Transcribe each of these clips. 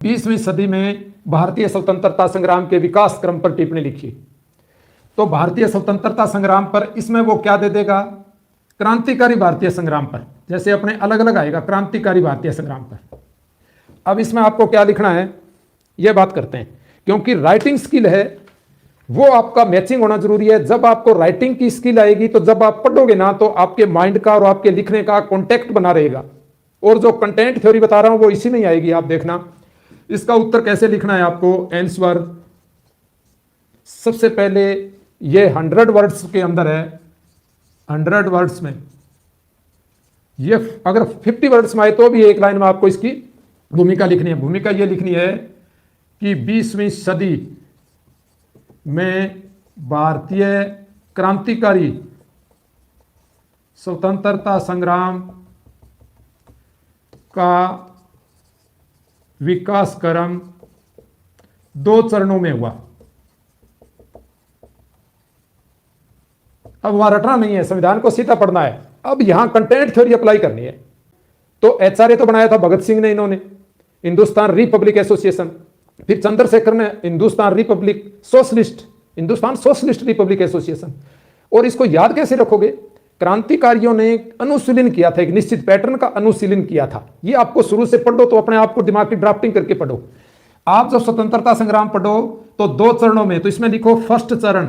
20वीं सदी में भारतीय स्वतंत्रता संग्राम के विकास क्रम पर टिप्पणी लिखी। तो भारतीय स्वतंत्रता संग्राम पर इसमें वो क्या दे देगा, क्रांतिकारी भारतीय संग्राम पर, जैसे अपने अलग अलग आएगा क्रांतिकारी भारतीय संग्राम पर। अब इसमें आपको क्या लिखना है ये बात करते हैं, क्योंकि राइटिंग स्किल है वो आपका मैचिंग होना जरूरी है। जब आपको राइटिंग की स्किल आएगी तो जब आप पढ़ोगे ना तो आपके माइंड का और आपके लिखने का कॉन्टेक्ट बना रहेगा, और जो कंटेंट थ्योरी बता रहा हूं वो इसी में ही आएगी। आप देखना इसका उत्तर कैसे लिखना है आपको। आंसर सबसे पहले ये 100 वर्ड्स के अंदर है, 100 वर्ड्स में ये अगर 50 वर्ड्स में आए तो भी एक लाइन में आपको इसकी भूमिका लिखनी है। भूमिका ये लिखनी है कि 20वीं सदी में भारतीय क्रांतिकारी स्वतंत्रता संग्राम का विकास क्रम 2 चरणों में हुआ। अब वहां रटना नहीं है, संविधान को सीधा पढ़ना है। अब यहां कंटेंट थ्योरी अप्लाई करनी है। तो एचआरए तो बनाया था भगत सिंह ने, इन्होंने हिंदुस्तान रिपब्लिक एसोसिएशन, फिर चंद्रशेखर ने हिंदुस्तान सोशलिस्ट रिपब्लिक एसोसिएशन। और इसको याद कैसे रखोगे, क्रांतिकारियों ने अनुशीलन किया था, एक निश्चित पैटर्न का अनुशीलन किया था। ये आपको शुरू से पढ़ो तो अपने आप को दिमाग की ड्राफ्टिंग करके पढ़ो। आप जब स्वतंत्रता संग्राम पढ़ो तो 2 चरणों में, तो इसमें लिखो फर्स्ट चरण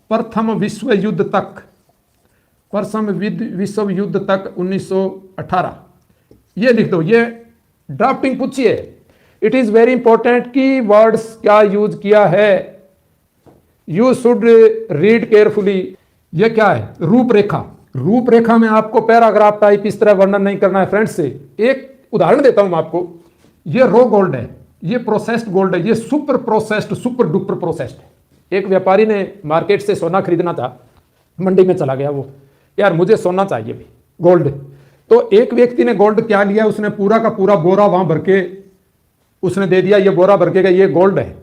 प्रथम विश्व युद्ध तक 1918, ये लिख दो। ये ड्राफ्टिंग पूछिए, इट इज वेरी इंपॉर्टेंट कि वर्ड्स क्या यूज किया है, यू शुड रीड केयरफुली। ये क्या है, रूपरेखा में आपको पैराग्राफ टाइप इस तरह वर्णन नहीं करना है फ्रेंड्स। से एक उदाहरण देता हूं मैं आपको। ये रो गोल्ड है, ये प्रोसेस्ड गोल्ड है, ये super processed super duper processed है। एक व्यापारी ने मार्केट से सोना खरीदना था, मंडी में चला गया वो, यार मुझे सोना चाहिए भी, गोल्ड। तो एक व्यक्ति ने गोल्ड क्या लिया, उसने पूरा का पूरा बोरा वहां भर के उसने दे दिया, ये बोरा भर के, ये गोल्ड है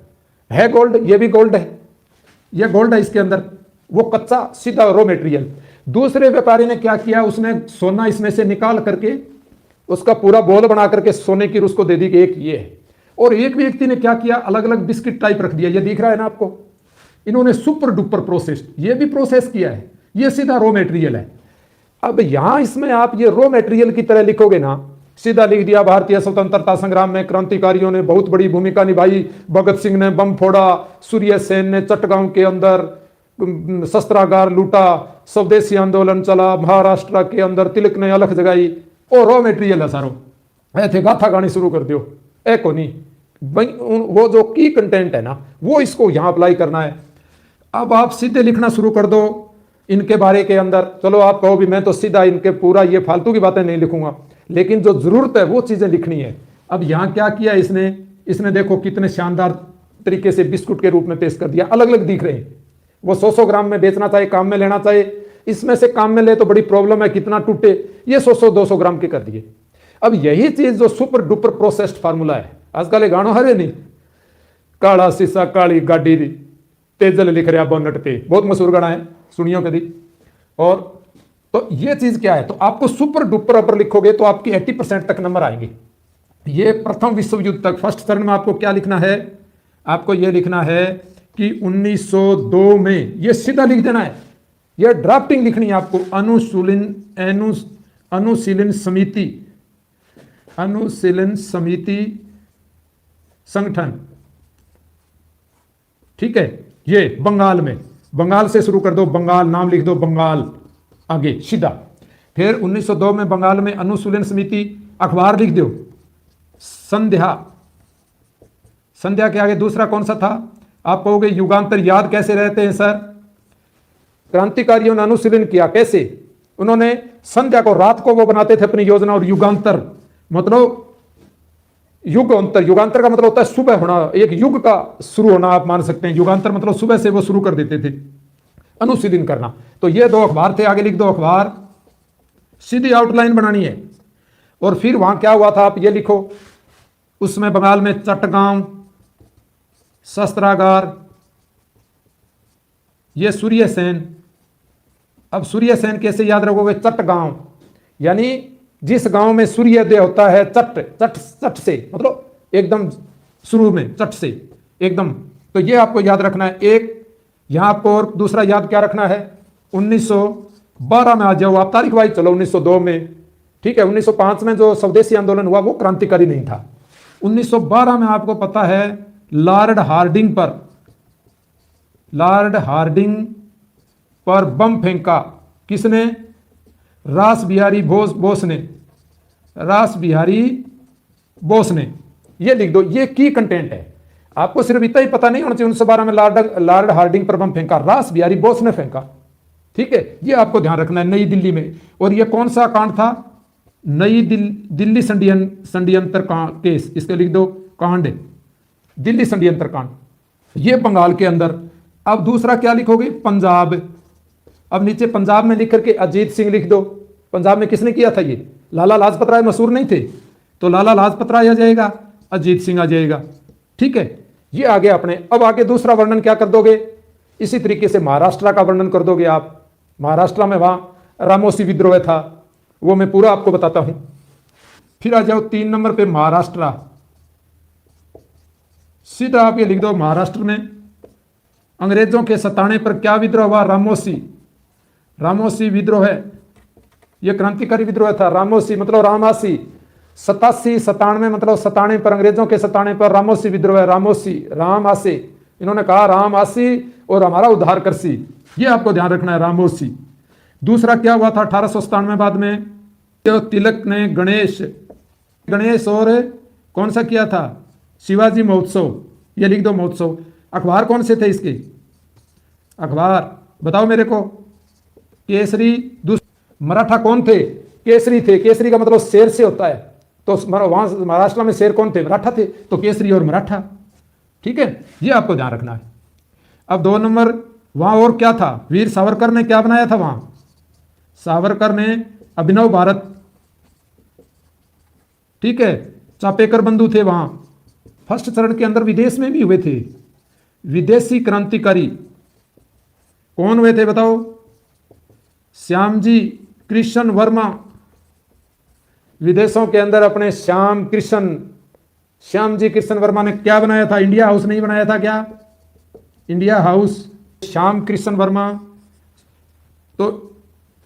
गोल्ड, ये भी गोल्ड है, ये गोल्ड है इसके अंदर, वो कच्चा सीधा रॉ मेटेरियल। दूसरे व्यापारी ने क्या किया, उसने सोना इसमें से निकाल करके उसका पूरा बोल बना करके सोने की उसको दे दी कि एक ये है। और एक व्यक्ति ने क्या किया, अलग अलग बिस्किट टाइप रख दिया, ये दिख रहा है ना आपको। इन्होंने सुपर डुपर प्रोसेस, ये भी प्रोसेस किया है, ये सीधा रॉ मेटेरियल है। अब यहां इसमें आप ये रॉ मेटेरियल की तरह लिखोगे ना, सीधा लिख दिया भारतीय स्वतंत्रता संग्राम में क्रांतिकारियों ने बहुत बड़ी भूमिका निभाई, भगत सिंह ने बम फोड़ा, सूर्य सेन ने चटगांव के अंदर शस्त्रागार लूटा, स्वदेशी आंदोलन चला, महाराष्ट्र के अंदर तिलक ने अलख जगाई। और रॉ मेटेरियल है सारो, ऐसे गाथा गानी शुरू कर दियो, ए को नहीं, वो जो की कंटेंट है ना वो इसको यहां अप्लाई करना है। अब आप सीधे लिखना शुरू कर दो इनके बारे के अंदर। चलो आप कहो भी मैं तो सीधा इनके पूरा ये फालतू की बातें नहीं लिखूंगा, लेकिन जो जरूरत है वो चीजें लिखनी है। अब यहां क्या किया इसने देखो कितने शानदार तरीके से बिस्कुट के रूप में पेश कर दिया, अलग अलग दिख रहे हैं। वो 100 ग्राम में बेचना चाहिए, काम में लेना चाहिए, इसमें से काम में ले तो बड़ी प्रॉब्लम है, कितना टूटे, ये 100-200 ग्राम के कर दिए। अब यही चीज जो सुपर डुपर प्रोसेस्ड फार्मूला है, आजकल गानो हरे नहीं, काला शीशा काली गाड़ी तेजल लिख रहा बोनट पे, बहुत मशहूर गाना है, सुनियो कभी। और तो ये चीज क्या है, तो आपको सुपर डुपर अपर लिखोगे तो आपकी 80% तक नंबर आएंगे। ये प्रथम विश्व युद्ध तक, फर्स्ट चरण में आपको क्या लिखना है, आपको ये लिखना है कि 1902 में, ये सीधा लिख देना है, ये ड्राफ्टिंग लिखनी है आपको। अनुशीलन समिति संगठन, ठीक है, ये बंगाल में, बंगाल से शुरू कर दो, बंगाल नाम लिख दो, बंगाल आगे सीधा। फिर 1902 में बंगाल में अनुशीलन समिति, अखबार लिख दो संध्या के आगे दूसरा कौन सा था, आप कहोगे युगांतर। याद कैसे रहते हैं सर, क्रांतिकारियों ने अनुशीलन किया कैसे, उन्होंने संध्या को, रात को वो बनाते थे अपनी योजना, और युगांतर मतलब युगांतर का मतलब होता है सुबह होना, एक युग का शुरू होना, आप मान सकते हैं। युगांतर मतलब सुबह से वो शुरू कर देते थे अनुशीलन करना। तो ये 2 अखबार थे, आगे लिख दो अखबार, सीधी आउटलाइन बनानी है। और फिर वहां क्या हुआ था आप ये लिखो, उसमें बंगाल में चटगांव, शस्त्रागार, ये सूर्य सेन। अब सूर्य सेन कैसे याद रखोगे, चटगांव यानी जिस गांव में सूर्योदय होता है चट चट चट से, मतलब एकदम शुरू में चट से एकदम, तो ये आपको याद रखना है। एक यहां आपको और दूसरा याद क्या रखना है, 1912 में आ जाओ आप, तारीख वाइज चलो 1902 में, ठीक है। 1905 में जो स्वदेशी आंदोलन हुआ वो क्रांतिकारी नहीं था। 1912 में आपको पता है लॉर्ड हार्डिंग पर बम फेंका, किसने, रास बिहारी बोस ने, रास बिहारी बोस ने। ये लिख दो, ये की कंटेंट है। आपको सिर्फ इतना ही पता नहीं होना चाहिए 1912 में लॉर्ड हार्डिंग पर बम फेंका, रास बिहारी बोस ने फेंका, ठीक है। ये आपको ध्यान रखना है नई दिल्ली में। और ये कौन सा कांड था, नई दिल्ली षड्यंत्र केस, इसको लिख दो कांड, दिल्ली षड्यंत्र कांड, ये बंगाल के अंदर। अब दूसरा क्या लिखोगे, पंजाब। अब नीचे पंजाब में लिख करके अजीत सिंह लिख दो। पंजाब में किसने किया था ये, लाला लाजपत राय मशहूर नहीं थे, तो लाला लाजपत राय आ जाएगा, अजीत सिंह आ जाएगा, ठीक है। ये आगे अपने, अब आगे दूसरा वर्णन क्या कर दोगे, इसी तरीके से महाराष्ट्र का वर्णन कर दोगे आप। महाराष्ट्र में वहां रामोसी विद्रोह था, वो मैं पूरा आपको बताता हूं। फिर आ जाओ 3 नंबर पे महाराष्ट्र, सीधा आप ये लिख दो, महाराष्ट्र में अंग्रेजों के सताने पर क्या विद्रोह हुआ, रामोसी विद्रोह है, यह क्रांतिकारी विद्रोह था। रामोसी मतलब रामासी, 87-97 मतलब सताने पर, अंग्रेजों के सताने पर रामोसी विद्रोह है, राम आसी, इन्होंने कहा राम आसी और हमारा उद्धार करसी, ये आपको ध्यान रखना है, रामोसी। दूसरा क्या हुआ था 1897 बाद में, तो तिलक ने गणेश और कौन सा किया था, शिवाजी महोत्सव, ये लिख दो महोत्सव। अखबार कौन से थे इसके, अखबार बताओ मेरे को, केसरी। मराठा कौन थे, केसरी थे, केसरी का मतलब शेर से होता है, तो वहां महाराष्ट्र में शेर कौन थे, मराठा थे, तो केसरी और मराठा, ठीक है। ये आपको ध्यान रखना है। अब 2 नंबर, वहां और क्या था, वीर सावरकर ने क्या बनाया था वहां, सावरकर ने अभिनव भारत, ठीक है, चापेकर बंधु थे वहां। फर्स्ट चरण के अंदर विदेश में भी हुए थे, विदेशी क्रांतिकारी कौन हुए थे बताओ, श्यामजी कृष्ण वर्मा, विदेशों के अंदर अपने श्यामजी कृष्ण वर्मा ने क्या बनाया था, इंडिया हाउस नहीं बनाया था क्या, इंडिया हाउस, श्याम कृष्ण वर्मा, तो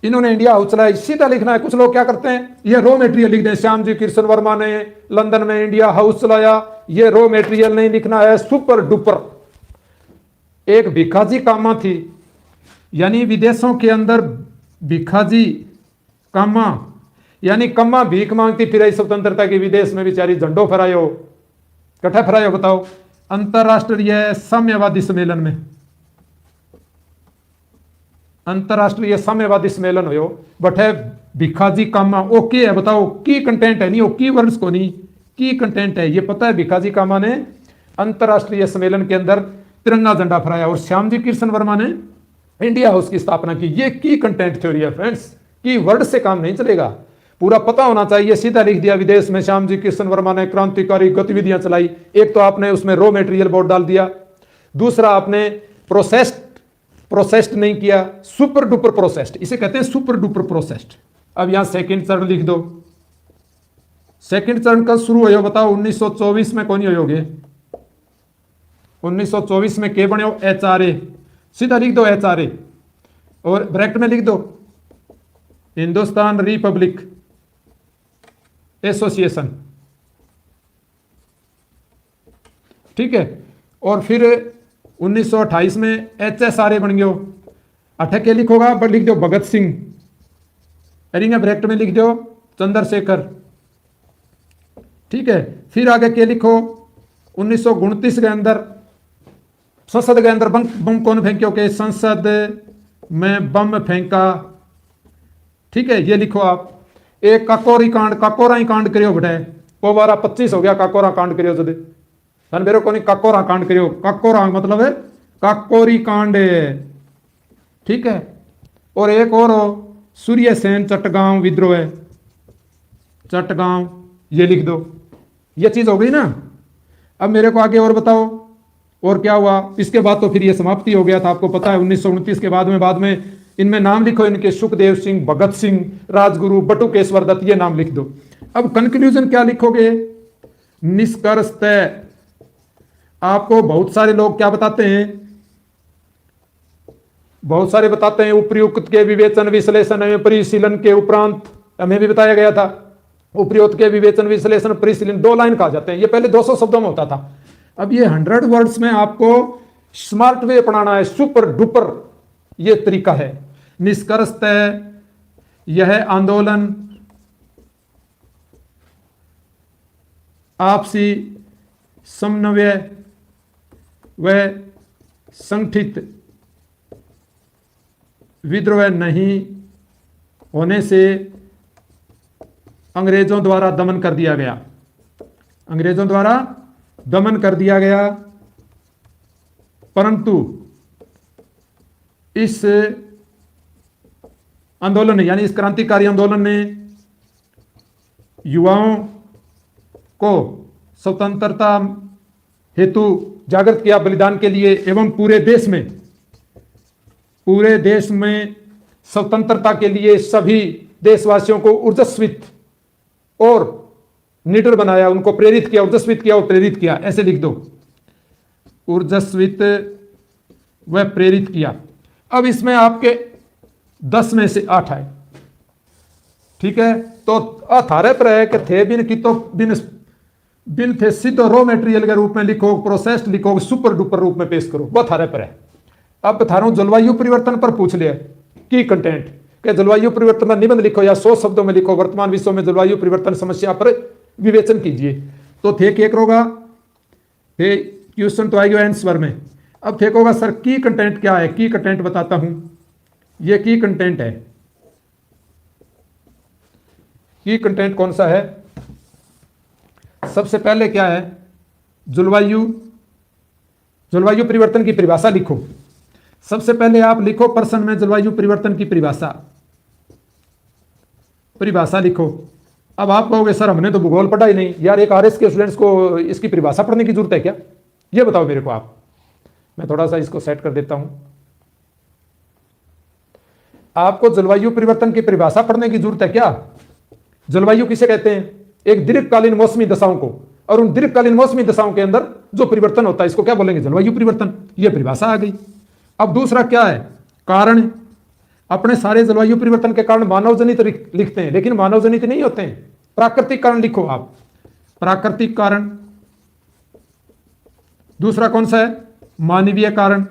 इन्होंने इंडिया हाउस चलाया। सीधा लिखना है, कुछ लोग क्या करते हैं, ये रॉ मेटेरियल लिख दें, श्यामजी कृष्ण वर्मा ने लंदन में इंडिया हाउस चलाया, ये रॉ मेटेरियल नहीं लिखना है, सुपर डुपर। एक भिखाजी कामा थी, यानी विदेशों के अंदर भिखाजी कामा, यानी कम्मा भीख मांगती फिर स्वतंत्रता की, विदेश में बेचारी झंडो फहरायो, कट्ठा फहरायो, बताओ अंतरराष्ट्रीय साम्यवादी सम्मेलन में, अंतरराष्ट्रीय साम्यवादी सम्मेलन हो बटे भिखाजी कामा, ओके है, बताओ की कंटेंट है, नहीं ओ की वर्ड्स को नहीं, की कंटेंट है, ये पता है। भिखाजी कामा ने अंतरराष्ट्रीय सम्मेलन के अंदर तिरंगा झंडा फहराया और श्यामजी कृष्ण वर्मा ने इंडिया हाउस की स्थापना की। ये की कंटेंट थ्योरी है फ्रेंड्स, की वर्ड से काम नहीं चलेगा, पूरा पता होना चाहिए। सीधा लिख दिया, विदेश में श्यामजी कृष्ण वर्मा ने क्रांतिकारी गतिविधियां चलाई। एक तो आपने उसमें रॉ मेटेरियल बोर्ड डाल दिया, दूसरा आपने प्रोसेस्ड नहीं किया, सुपर डुपर प्रोसेस्ड, इसे कहते हैं सुपर डुपर प्रोसेस्ड। अब यहां सेकंड चरण लिख दो, सेकंड चरण कब शुरू हो बताओ, 1924 में कौन होगे, 1924 में के बने HRA, सीधा लिख दो HRA और ब्रैकेट में लिख दो हिंदुस्तान रिपब्लिक एसोसिएशन, ठीक है। और फिर 1928 में HSRA बन गयो, अठे के लिखोगा पर लिख दो भगत सिंह, अरिंगा ब्रैकेट में लिख दो चंद्रशेखर, ठीक है। फिर आगे के लिखो 1929 के अंदर संसद के अंदर बम कौन फेंक्यो के, संसद में बम फेंका, ठीक है, ये लिखो आप। एक काकोरी कांड, काकोरा ही कांड करियो बेटे, पोबारा 25 हो गया, काकोरा कांड करियो जदे मेरे को नहीं, काकोरा कांड करियो, काकोरा मतलब है काकोरी कांड, ठीक है। और एक और हो सूर्य सेन चट्टगांव विद्रोह, चट्टगांव, ये लिख दो, ये चीज हो गई ना। अब मेरे को आगे और बताओ और क्या हुआ, इसके बाद तो फिर ये समाप्ति हो गया था, आपको पता है 1929 के बाद में इनमें नाम लिखो इनके, सुखदेव सिंह, भगत सिंह, राजगुरु, बटुकेश्वर दत्त, ये नाम लिख दो। अब कंक्लूजन क्या लिखोगे? निष्कर्षतः आपको बहुत सारे लोग क्या बताते हैं, बहुत सारे बताते हैं उपयुक्त के विवेचन विश्लेषण एवं परिशीलन के उपरांत, हमें भी बताया गया था उपयुक्त के विवेचन विश्लेषण परिशीलन 2 लाइन कहा जाते हैं। ये पहले 200 शब्दों में होता था, अब ये 100 वर्ड्स में आपको स्मार्ट वे पढ़ाना है, सुपर डुपर ये तरीका है। निष्कर्षतः यह आंदोलन आपसी समन्वय व संगठित विद्रोह नहीं होने से अंग्रेजों द्वारा दमन कर दिया गया, अंग्रेजों द्वारा दमन कर दिया गया, परंतु इस आंदोलन ने, यानी इस क्रांतिकारी आंदोलन ने युवाओं को स्वतंत्रता हेतु जागृत किया बलिदान के लिए, एवं पूरे देश में स्वतंत्रता के लिए सभी देशवासियों को ऊर्जस्वित और निडर बनाया, उनको प्रेरित किया, ऊर्जस्वित किया और प्रेरित किया, ऐसे लिख दो, ऊर्जस्वित व प्रेरित किया। अब इसमें आपके 10 में से 8 आए, ठीक है। तो थारे पर है कि थे बिन की तो बिन थे सीधो रॉ मेटेरियल के रूप में लिखो, प्रोसेस्ड लिखो, सुपर डुपर रूप में पेश करो, वह थारे पर है। अब बता रहा हूं जलवायु परिवर्तन पर पूछ लिया की कंटेंट कि जलवायु परिवर्तन का निबंध लिखो या 100 शब्दों में लिखो, वर्तमान विश्व में जलवायु परिवर्तन समस्या पर विवेचन कीजिए। तो थे केक होगा, थे क्वेश्चन तो आएगा आंसर में। अब थे होगा सर की कंटेंट क्या है? की कंटेंट बताता हूं, ये की कंटेंट है। की कंटेंट कौन सा है? सबसे पहले क्या है? जलवायु परिवर्तन की परिभाषा लिखो। सबसे पहले आप लिखो प्रश्न में जलवायु परिवर्तन की परिभाषा लिखो। अब आप कहोगे सर हमने तो भूगोल पढ़ा ही नहीं। यार एक आरएस के स्टूडेंट्स को इसकी परिभाषा पढ़ने की जरूरत है क्या? ये बताओ मेरे को आप। मैं थोड़ा सा इसको सेट कर देता हूं। आपको जलवायु परिवर्तन की परिभाषा पढ़ने की जरूरत है क्या? जलवायु किसे कहते हैं? एक दीर्घकालीन मौसमी दशाओं को, और उन दीर्घकालीन मौसमी दशाओं के अंदर जो परिवर्तन होता है इसको क्या बोलेंगे? जलवायु परिवर्तन। यह परिभाषा आ गई। अब दूसरा क्या है? कारण। अपने सारे जलवायु परिवर्तन के कारण मानव जनित लिखते हैं, लेकिन मानव जनित नहीं होते हैं, प्राकृतिक कारण लिखो आप, प्राकृतिक कारण। दूसरा कौन सा है? मानवीय कारण,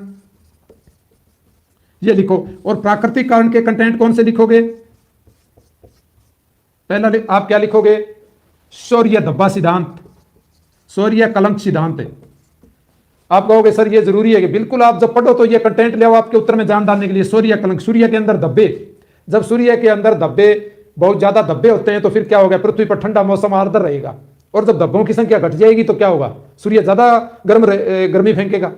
ये लिखो। और प्राकृतिक कारण के कंटेंट कौन से लिखोगे? पहला आप क्या लिखोगे? सौर्य धब्बा सिद्धांत, सौर्य कलंक सिद्धांत है। आप कहोगे सर ये जरूरी है कि बिल्कुल आप जब पढ़ो तो ये कंटेंट ले आओ आपके उत्तर में जान डालने के लिए। सूर्य कलंक, सूर्य के अंदर धब्बे, जब सूर्य के अंदर धब्बे, बहुत ज्यादा धब्बे होते हैं तो फिर क्या होगा? पृथ्वी पर ठंडा मौसम आर्द्र रहेगा, और जब धब्बों की संख्या घट जाएगी तो क्या होगा? सूर्य ज्यादा गर्मी फेंकेगा।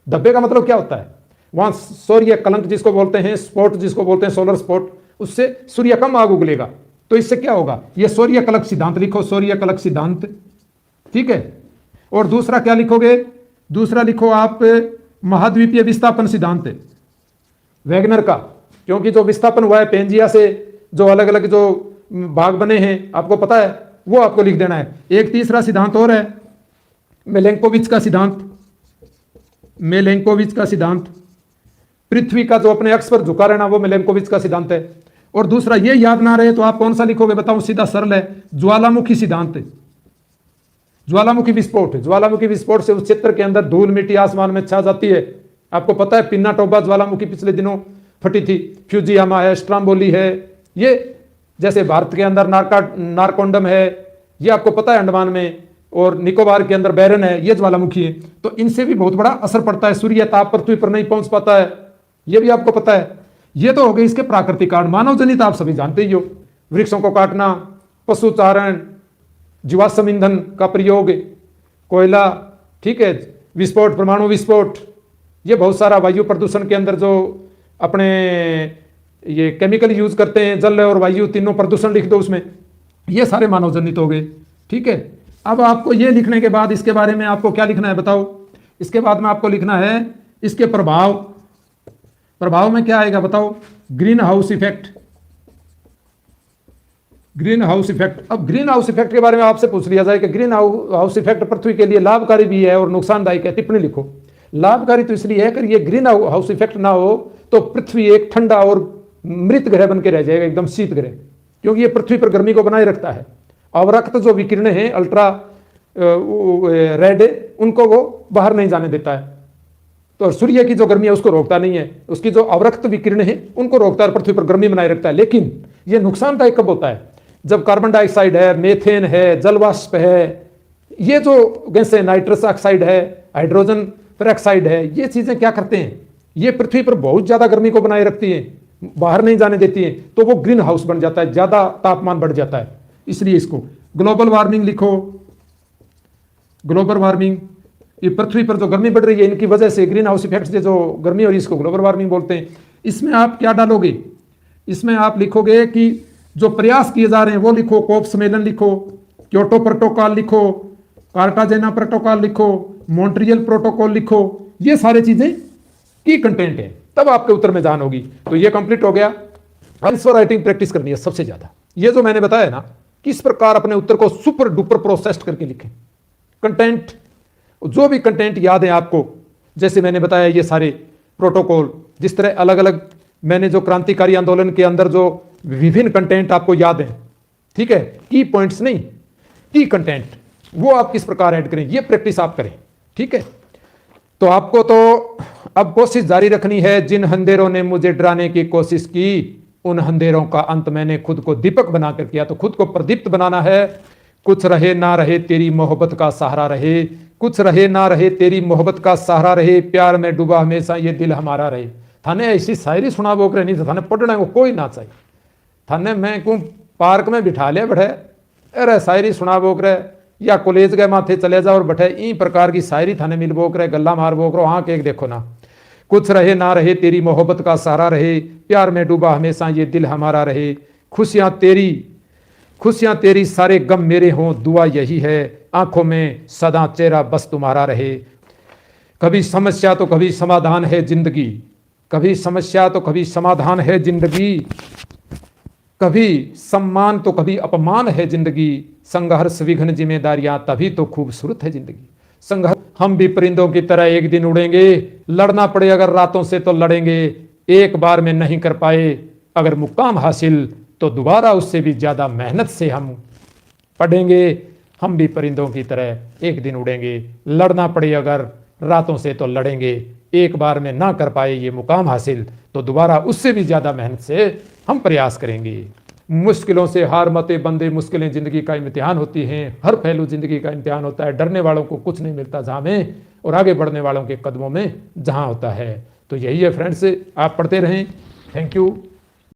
धब्बे का मतलब क्या होता है? वहां सूर्य कलंक जिसको बोलते हैं, स्पॉट जिसको बोलते हैं, सोलर स्पॉट, उससे सूर्य कम आग उगलेगा। तो इससे क्या होगा? ये सूर्य कलंक सिद्धांत लिखो, सूर्य कलंक सिद्धांत, ठीक है। और दूसरा क्या लिखोगे? दूसरा लिखो आप महाद्वीपीय विस्थापन सिद्धांत वैगनर का, क्योंकि जो विस्थापन हुआ है पेंजिया से, जो अलग अलग जो भाग बने हैं आपको पता है, वो आपको लिख देना है। एक तीसरा सिद्धांत और है, मिलेंकोविच का सिद्धांत, मिलेंकोविच का सिद्धांत। पृथ्वी का जो अपने अक्ष पर झुका रहना वो मिलेंकोविच का सिद्धांत है। और दूसरा ये याद ना रहे तो आप कौन सा लिखोगे? बताओ, सीधा सरल है, ज्वालामुखी सिद्धांत, ज्वालामुखी विस्फोट। ज्वालामुखी विस्फोट से उस क्षेत्र के अंदर धूल मिट्टी आसमान में छा जाती है। आपको पता है पिन्ना टोबा ज्वालामुखी पिछले दिनों फटी थी, फ्यूजियामा है, स्ट्राम्बोली है, ये जैसे भारत के अंदर नारकोंडम है, ये आपको पता है अंडमान में, और निकोबार के अंदर बैरन है, ये ज्वालामुखी है। तो इनसे भी बहुत बड़ा असर पड़ता है, सूर्य ताप पृथ्वी पर नहीं पहुंच पाता है, ये भी आपको पता है। ये तो हो गए इसके प्राकृतिक कारण। मानव जनित आप सभी जानते ही हो, वृक्षों को काटना, पशुचारण, जीवाश्म ईंधन का प्रयोग, कोयला, ठीक है, विस्फोट, परमाणु विस्फोट, ये बहुत सारा वायु प्रदूषण के अंदर जो अपने ये केमिकल यूज करते हैं, जल और वायु तीनों प्रदूषण लिख दो उसमें, ये सारे मानव जनित हो गए, ठीक है। अब आपको ये लिखने के बाद इसके बारे में आपको क्या लिखना है बताओ? इसके बाद में आपको लिखना है इसके प्रभाव प्रभाव में क्या आएगा बताओ? Green house effect. Green house effect, अब ग्रीन हाउस इफेक्ट के बारे में आपसे पूछ लिया जाए कि ग्रीन हाउस इफेक्ट पृथ्वी के लिए लाभकारी भी है और नुकसानदायक है, टिप्पणी लिखो। लाभकारी तो इसलिए है कि ये ग्रीन हाउस इफेक्ट ना हो तो पृथ्वी एक ठंडा और मृत ग्रह बन के रह जाएगा, एकदम शीत ग्रह, क्योंकि ये पृथ्वी पर गर्मी को बनाए रखता है। अवरक्त जो विकिरण है अल्ट्रा रेड, उनको वो बाहर नहीं जाने देता है, तो सूर्य की जो गर्मी है उसको रोकता नहीं है, उसकी जो अवरक्त विकिरण है उनको रोकता है, पृथ्वी पर गर्मी बनाए रखता है। लेकिन ये नुकसानदायक कब होता है? जब कार्बन डाइऑक्साइड है, मेथेन है, जलवाष्प है, ये जो गैस है, नाइट्रस ऑक्साइड है, हाइड्रोजन पेरोक्साइड है, ये चीजें क्या करते हैं? ये पृथ्वी पर बहुत ज्यादा गर्मी को बनाए रखती हैं, बाहर नहीं जाने देती हैं, तो वो ग्रीन हाउस बन जाता है, ज्यादा तापमान बढ़ जाता है। इसलिए इसको ग्लोबल वार्मिंग लिखो। ग्लोबल वार्मिंग, ये पृथ्वी पर जो गर्मी बढ़ रही है इनकी वजह से, ग्रीन हाउस इफेक्ट से जो गर्मी हो रही है इसको ग्लोबल वार्मिंग बोलते हैं। इसमें आप क्या डालोगे? इसमें आप लिखोगे कि जो प्रयास किए जा रहे हैं वो लिखो, कोप सम्मेलन लिखो, क्योटो प्रोटोकॉल लिखो, कार्टाजेना प्रोटोकॉल लिखो, मॉन्ट्रियल प्रोटोकॉल लिखो, ये सारी चीजें की कंटेंट है, तब आपके उत्तर में जान होगी। तो ये कंप्लीट हो गया। आंसर राइटिंग प्रैक्टिस करनी है सबसे ज्यादा। ये जो मैंने बताया ना, किस प्रकार अपने उत्तर को सुपर डुपर प्रोसेस्ड करके लिखें। कंटेंट, जो भी कंटेंट याद है आपको, जैसे मैंने बताया ये सारे प्रोटोकॉल, जिस तरह अलग अलग मैंने जो क्रांतिकारी आंदोलन के अंदर जो विभिन्न कंटेंट आपको याद है, ठीक है, की पॉइंट्स नहीं, की कंटेंट, वो आप किस प्रकार ऐड करें, ये प्रैक्टिस आप करें, ठीक है। तो आपको तो अब कोशिश जारी रखनी है। जिन अंधेरों ने मुझे डराने की कोशिश की, उन अंधेरों का अंत मैंने खुद को दीपक बनाकर किया। तो खुद को प्रदीप्त बनाना है। कुछ रहे ना रहे तेरी मोहब्बत का सहारा रहे, कुछ रहे ना रहे तेरी मोहब्बत का सहारा रहे, प्यार में डूबा हमेशा ये दिल हमारा रहे। थाने ऐसी शायरी सुना वो करे, नहीं तो थाने पढ़ने को कोई ना चाहिए। थाने मैं को पार्क में बिठा लिया बैठे, अरे शायरी सुना वो करे, या कॉलेज के माथे चले जाओ और बैठे इन प्रकार की शायरी थाने मिल बोक रहे, गल्ला मार बोक रहे, हाँ के देखो ना। कुछ रहे ना रहे तेरी मोहब्बत का सहारा रहे, प्यार में डूबा हमेशा ये दिल हमारा रहे, खुशियां तेरी सारे गम मेरे हों, दुआ यही है, आंखों में सदा चेहरा बस तुम्हारा रहे। कभी समस्या तो कभी समाधान है जिंदगी, कभी समस्या तो कभी समाधान है जिंदगी, कभी सम्मान तो कभी अपमान है जिंदगी, संघर्ष विघ्न जिम्मेदारियां तभी तो खूबसूरत है जिंदगी। संघर्ष, हम भी परिंदों की तरह एक दिन उड़ेंगे, लड़ना पड़े अगर रातों से तो लड़ेंगे, एक बार में नहीं कर पाए अगर मुकाम हासिल, तो दोबारा उससे भी ज्यादा मेहनत से हम पढ़ेंगे। हम भी परिंदों की तरह एक दिन उड़ेंगे, लड़ना पड़े अगर रातों से तो लड़ेंगे, एक बार में ना कर पाए ये मुकाम हासिल, तो दोबारा उससे भी ज्यादा मेहनत से हम प्रयास करेंगे। मुश्किलों से हार मते बंदे, मुश्किलें जिंदगी का इम्तिहान होती हैं, हर पहलू जिंदगी का इम्तिहान होता है। डरने वालों को कुछ नहीं मिलता जहाँ में, और आगे बढ़ने वालों के कदमों में जहाँ होता है। तो यही है फ्रेंड्स, आप पढ़ते रहें। Thank you.